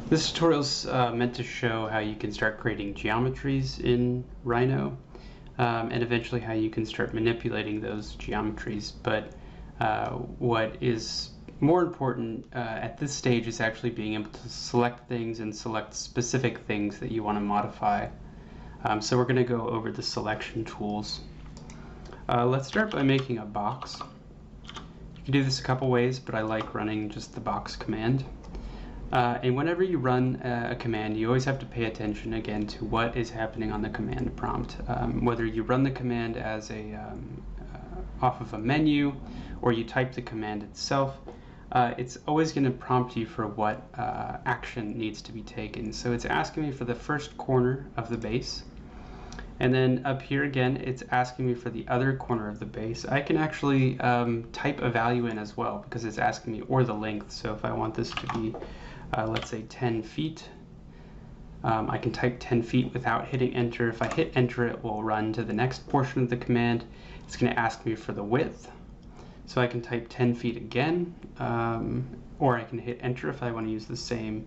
This tutorial is meant to show how you can start creating geometries in Rhino and eventually how you can start manipulating those geometries. But what is more important at this stage is actually being able to select things and select specific things that you want to modify. So we're going to go over the selection tools. Let's start by making a box. You can do this a couple ways, but I like running just the box command. And whenever you run a command, you always have to pay attention again to what is happening on the command prompt. Whether you run the command as off of a menu or you type the command itself, it's always going to prompt you for what action needs to be taken. So it's asking me for the first corner of the base. And then up here again, it's asking me for the other corner of the base. I can actually type a value in as well because it's asking me, or the length. So if I want this to be, let's say 10 feet, I can type 10 feet without hitting enter. If I hit enter, it will run to the next portion of the command. It's going to ask me for the width. So I can type 10 feet again, or I can hit enter if I want to use the same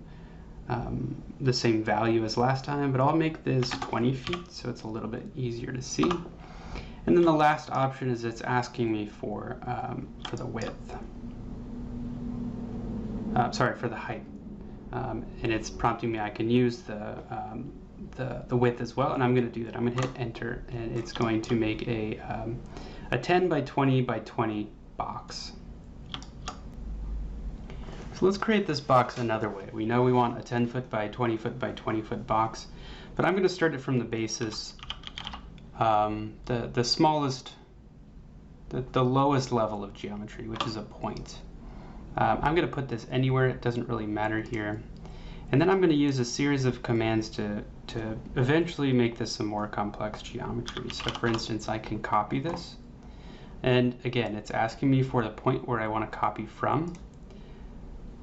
value as last time, but I'll make this 20 feet so it's a little bit easier to see. And then the last option is it's asking me for the width. Sorry, for the height. And it's prompting me I can use the width as well, and I'm going to do that. I'm going to hit enter, and it's going to make a 10 by 20 by 20 box. So let's create this box another way. We know we want a 10 foot by 20 foot by 20 foot box, but I'm going to start it from the basis, the smallest, the lowest level of geometry, which is a point. I'm going to put this anywhere, it doesn't really matter here. And then I'm going to use a series of commands to eventually make this a more complex geometry. So for instance, I can copy this. And again, it's asking me for the point where I want to copy from.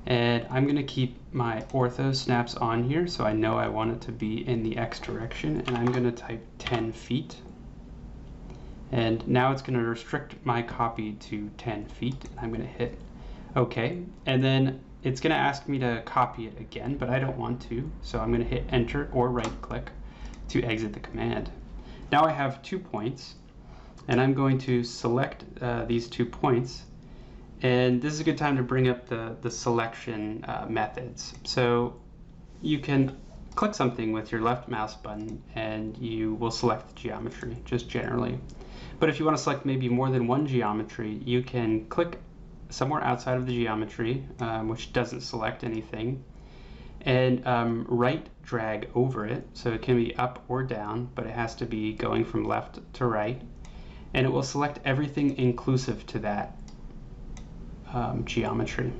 And I'm going to keep my ortho snaps on here so I know I want it to be in the X direction, and I'm going to type 10 feet. And now it's going to restrict my copy to 10 feet. I'm going to hit OK. And then it's going to ask me to copy it again, but I don't want to. So I'm going to hit enter or right click to exit the command. Now I have 2 points, and I'm going to select these 2 points. And this is a good time to bring up the selection methods. So you can click something with your left mouse button and you will select the geometry, just generally. But if you want to select maybe more than one geometry, you can click somewhere outside of the geometry, which doesn't select anything, and right drag over it. So it can be up or down, but it has to be going from left to right. And it will select everything inclusive to that geometry.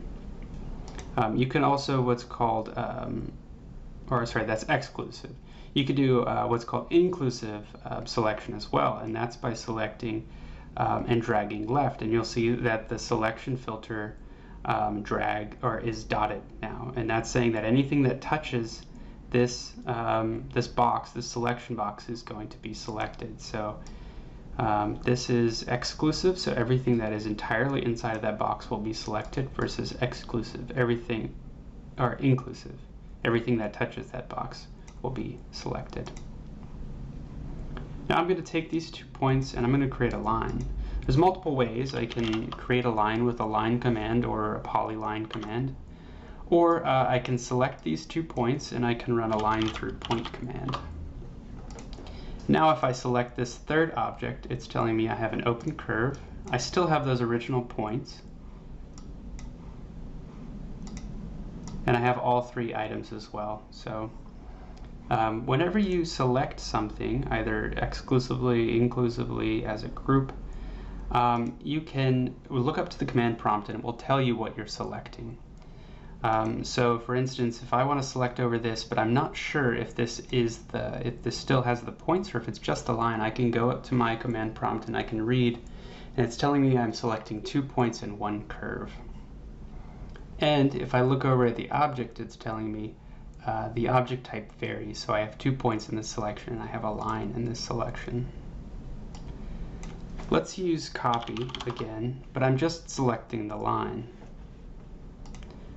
You can also what's called, that's exclusive. You could do what's called inclusive selection as well, and that's by selecting and dragging left, and you'll see that the selection filter is dotted now, and that's saying that anything that touches this box, this selection box, is going to be selected. So this is exclusive, so everything that is entirely inside of that box will be selected, versus exclusive, everything, or inclusive, everything that touches that box will be selected. Now I'm going to take these 2 points and I'm going to create a line. There's multiple ways I can create a line with a line command or a polyline command, or I can select these 2 points and I can run a LineThroughPt command. Now if I select this third object, it's telling me I have an open curve. I still have those original points. And I have all 3 items as well. So whenever you select something, either exclusively, inclusively, as a group, you can look up to the command prompt and it will tell you what you're selecting. So for instance, if I want to select over this, but I'm not sure if this still has the points or if it's just the line, I can go up to my command prompt and I can read, and it's telling me I'm selecting 2 points and 1 curve. And if I look over at the object, it's telling me the object type varies. So I have 2 points in this selection and I have a line in this selection. Let's use copy again, but I'm just selecting the line.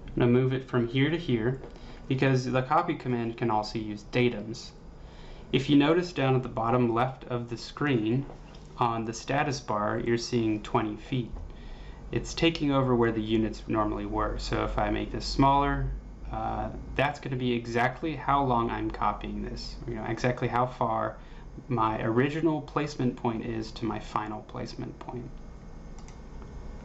I'm going to move it from here to here. because the copy command can also use datums. If you notice down at the bottom left of the screen, on the status bar, you're seeing 20 feet. It's taking over where the units normally were. So if I make this smaller, that's going to be exactly how long I'm copying this, exactly how far my original placement point is to my final placement point.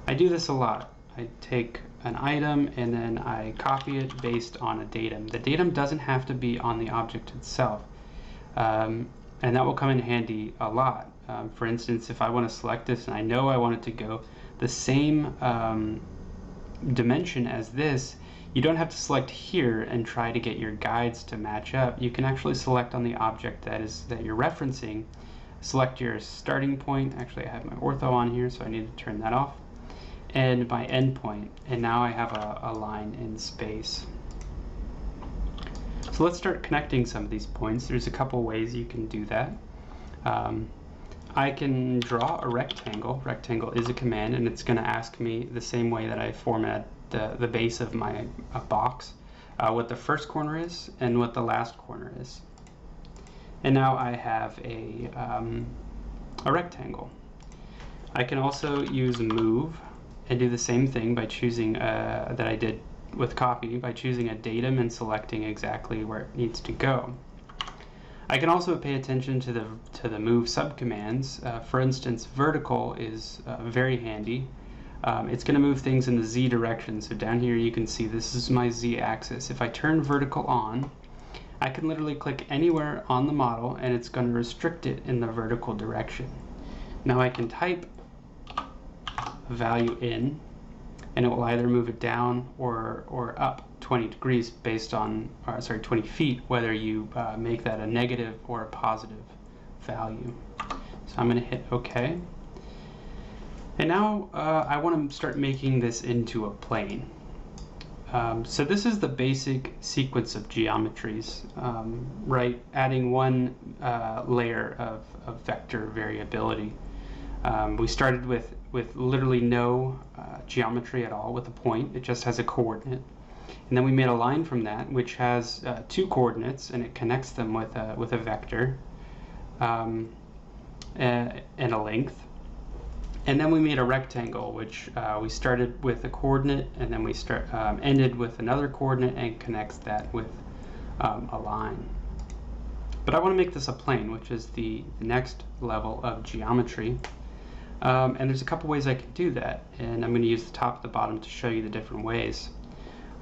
I do this a lot. I take an item and then I copy it based on a datum. The datum doesn't have to be on the object itself, and that will come in handy a lot. For instance, if I want to select this and I know I want it to go the same dimension as this, you don't have to select here and try to get your guides to match up. You can actually select on the object that you're referencing, select your starting point. Actually, I have my ortho on here, so I need to turn that off, and my endpoint, and now I have a line in space. So let's start connecting some of these points. There's a couple ways you can do that. I can draw a rectangle. Rectangle is a command, and it's going to ask me the same way that I format the base of my box, what the first corner is and what the last corner is. And now I have a rectangle. I can also use move and do the same thing by choosing, that I did with copy, by choosing a datum and selecting exactly where it needs to go. I can also pay attention to the move subcommands. For instance, vertical is very handy. It's going to move things in the Z direction. So down here you can see this is my Z axis. If I turn vertical on, I can literally click anywhere on the model and it's going to restrict it in the vertical direction. Now I can type a value in, and it will either move it down or up 20 degrees based on, 20 feet, whether you make that a negative or a positive value. So I'm going to hit OK. And now I want to start making this into a plane. So this is the basic sequence of geometries, right? Adding one layer of vector variability. We started with literally no geometry at all with a point. It just has a coordinate. And then we made a line from that which has 2 coordinates, and it connects them with a vector and a length. And then we made a rectangle, which we started with a coordinate, and then we ended with another coordinate and connects that with a line. But I want to make this a plane, which is the next level of geometry. And there's a couple ways I can do that, and I'm going to use the top and the bottom to show you the different ways.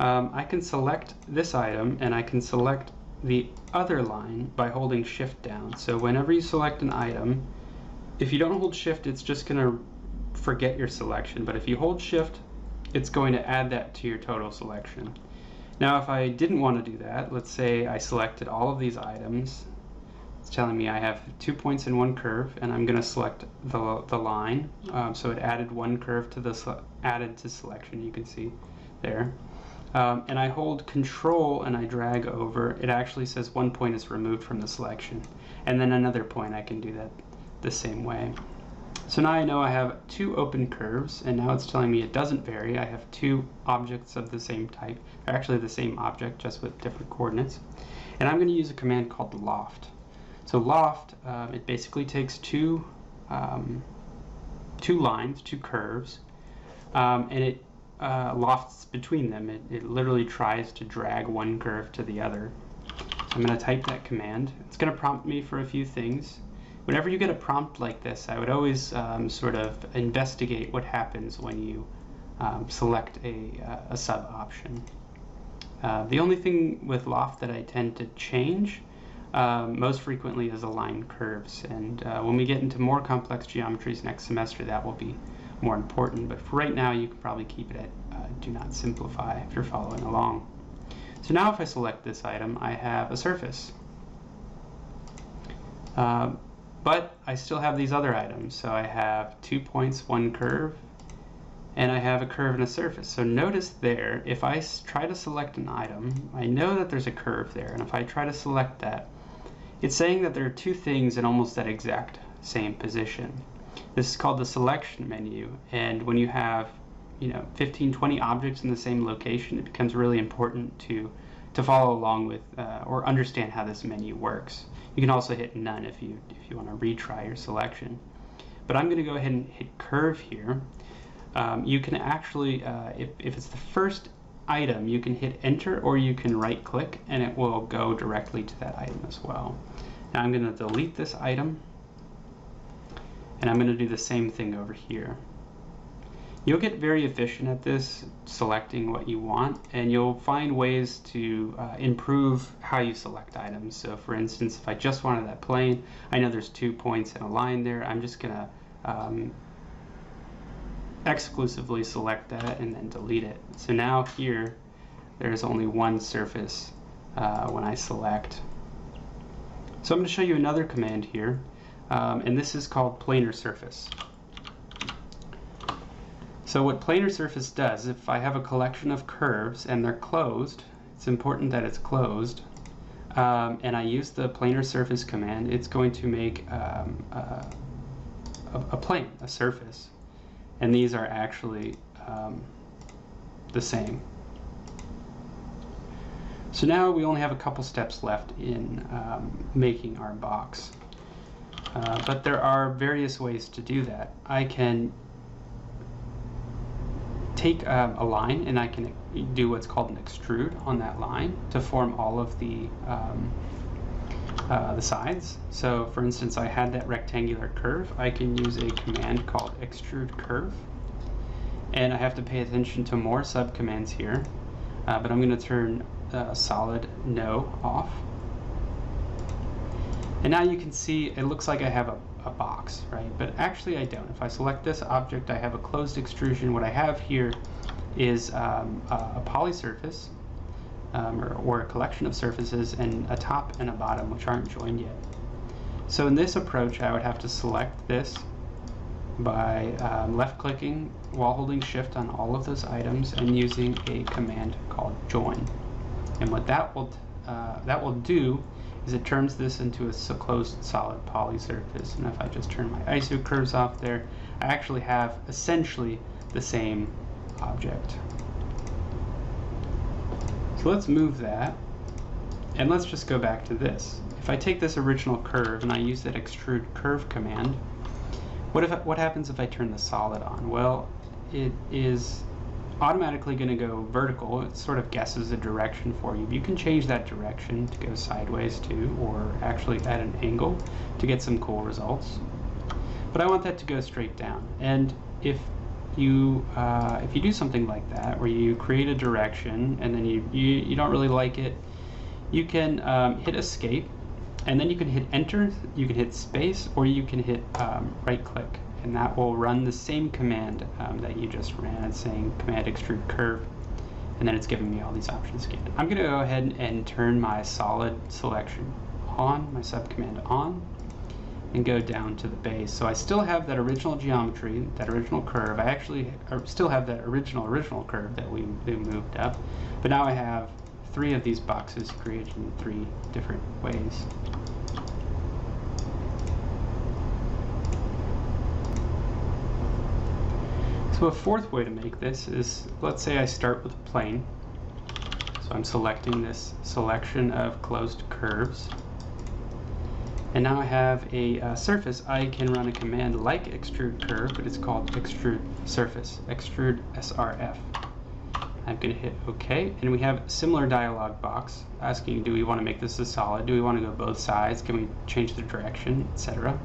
I can select this item, and I can select the other line by holding shift down. So whenever you select an item, if you don't hold shift, it's just going to forget your selection, but if you hold shift, it's going to add that to your total selection. Now if I didn't want to do that, let's say I selected all of these items. It's telling me I have 2 points and 1 curve, and I'm going to select the line. So it added 1 curve to the added to selection, you can see there. And I hold Control and I drag over. It actually says 1 point is removed from the selection, and then another point. I can do that the same way. So now I know I have 2 open curves, and now it's telling me it doesn't vary. I have 2 objects of the same type, or actually the same object, just with different coordinates. And I'm going to use a command called Loft. So Loft, it basically takes 2 lines, 2 curves, and it lofts between them. It literally tries to drag one curve to the other. So I'm going to type that command. It's going to prompt me for a few things. Whenever you get a prompt like this, I would always sort of investigate what happens when you select a sub option. The only thing with Loft that I tend to change most frequently is align curves, and when we get into more complex geometries next semester, that will be more important, but for right now you can probably keep it at do not simplify if you're following along. So now if I select this item, I have a surface. But I still have these other items. So I have 2 points, 1 curve, and I have a curve and a surface. So notice there, if I try to select an item, I know that there's a curve there, and if I try to select that, it's saying that there are 2 things in almost that exact same position. This is called the selection menu, and when you have 15, 20 objects in the same location, it becomes really important to to follow along with or understand how this menu works. You can also hit none if you want to retry your selection. But I'm going to go ahead and hit curve here. You can actually, if it's the first item, you can hit enter or you can right click and it will go directly to that item as well. Now I'm going to delete this item and I'm going to do the same thing over here. You'll get very efficient at this, selecting what you want, and you'll find ways to improve how you select items. So for instance, if I just wanted that plane, I know there's 2 points and a line there, I'm just going to exclusively select that and then delete it. So now here, there's only one surface when I select. So I'm going to show you another command here, and this is called Planar Surface. So what Planar Surface does, if I have a collection of curves and they're closed, it's important that it's closed, and I use the Planar Surface command, it's going to make a plane, a surface, and these are actually the same. So now we only have a couple steps left in making our box, but there are various ways to do that. I can take a line and I can do what's called an extrude on that line to form all of the sides. So for instance, I had that rectangular curve. I can use a command called ExtrudeCrv, and I have to pay attention to more subcommands here, but I'm going to turn solid no off. And now you can see it looks like I have a box, right? But actually I don't. If I select this object, I have a closed extrusion. What I have here is a poly surface, or a collection of surfaces, and a top and a bottom which aren't joined yet. So in this approach, I would have to select this by left clicking while holding shift on all of those items and using a command called join. And what that will do is it turns this into a closed solid poly surface. And if I just turn my ISO curves off there, I actually have essentially the same object. So let's move that, and let's just go back to this. If I take this original curve and I use that ExtrudeCrv command, what happens if I turn the solid on? Well, it is automatically going to go vertical. It sort of guesses a direction for you. You can change that direction to go sideways too, or actually at an angle to get some cool results. But I want that to go straight down. And if you do something like that, where you create a direction and then you don't really like it, you can hit escape, and then you can hit enter, you can hit space, or you can hit right click. And that will run the same command that you just ran. It's saying command ExtrudeCrv, and then it's giving me all these options again. I'm going to go ahead and turn my solid selection on, my subcommand on, and go down to the base. So I still have that original geometry, that original curve. I actually still have that original curve that we moved up, but now I have 3 of these boxes created in 3 different ways. So a fourth way to make this is, let's say I start with a plane. So I'm selecting this selection of closed curves. And now I have a surface. I can run a command like ExtrudeCrv, but it's called Extrude Surface, ExtrudeSrf. I'm going to hit OK, and we have a similar dialog box asking, do we want to make this a solid? Do we want to go both sides? Can we change the direction, etc.?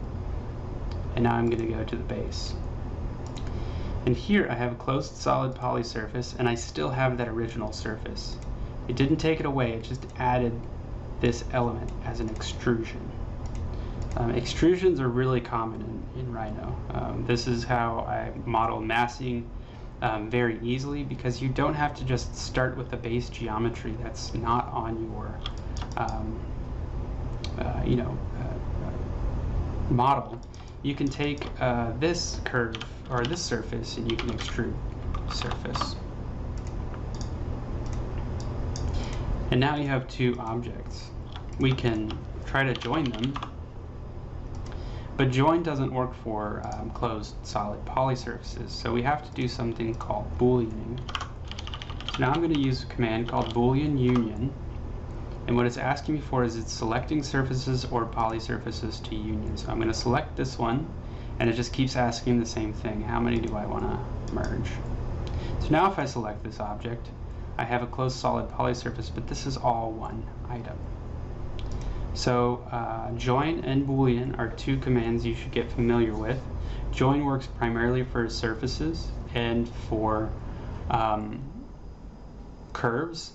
And now I'm going to go to the base. And here I have a closed solid poly surface, and I still have that original surface. It didn't take it away, it just added this element as an extrusion. Extrusions are really common in Rhino. This is how I model massing very easily, because you don't have to just start with the base geometry that's not on your model. You can take this curve or this surface and you can extrude surface. And now you have 2 objects. We can try to join them, but join doesn't work for closed solid poly surfaces, so we have to do something called Boolean Union. So now I'm going to use a command called Boolean Union, And what it's asking me for is it's selecting surfaces or polysurfaces to union. So I'm going to select this one, and it just keeps asking the same thing. How many do I want to merge? So now if I select this object, I have a closed solid polysurface, but this is all one item. So join and Boolean are two commands you should get familiar with. Join works primarily for surfaces and for curves,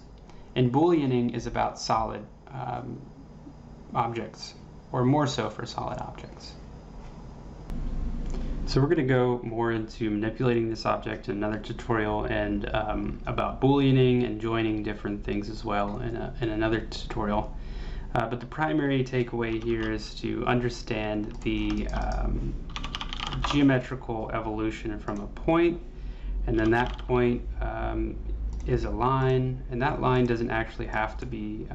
and Booleaning is about solid objects, or more so for solid objects. So we're going to go more into manipulating this object in another tutorial, and about Booleaning and joining different things as well in another tutorial. But the primary takeaway here is to understand the geometrical evolution from a point, and then that point is a line, and that line doesn't actually have to be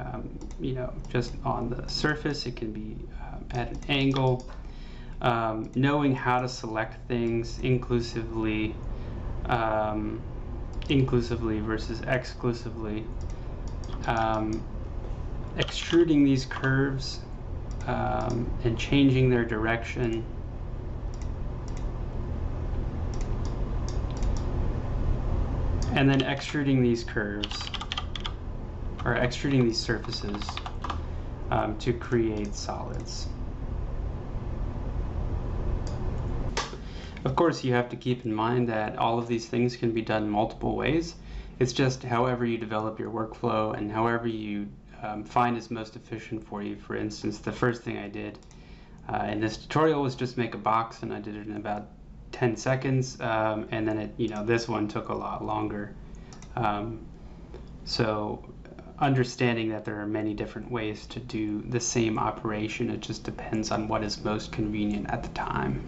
just on the surface. It can be at an angle. Knowing how to select things inclusively versus exclusively, extruding these curves and changing their direction, and then extruding these curves, or extruding these surfaces to create solids. Of course, you have to keep in mind that all of these things can be done multiple ways. It's just however you develop your workflow and however you find is most efficient for you. For instance, the first thing I did in this tutorial was just make a box, and I did it in about 10 seconds, and then this one took a lot longer. So understanding that there are many different ways to do the same operation, it just depends on what is most convenient at the time.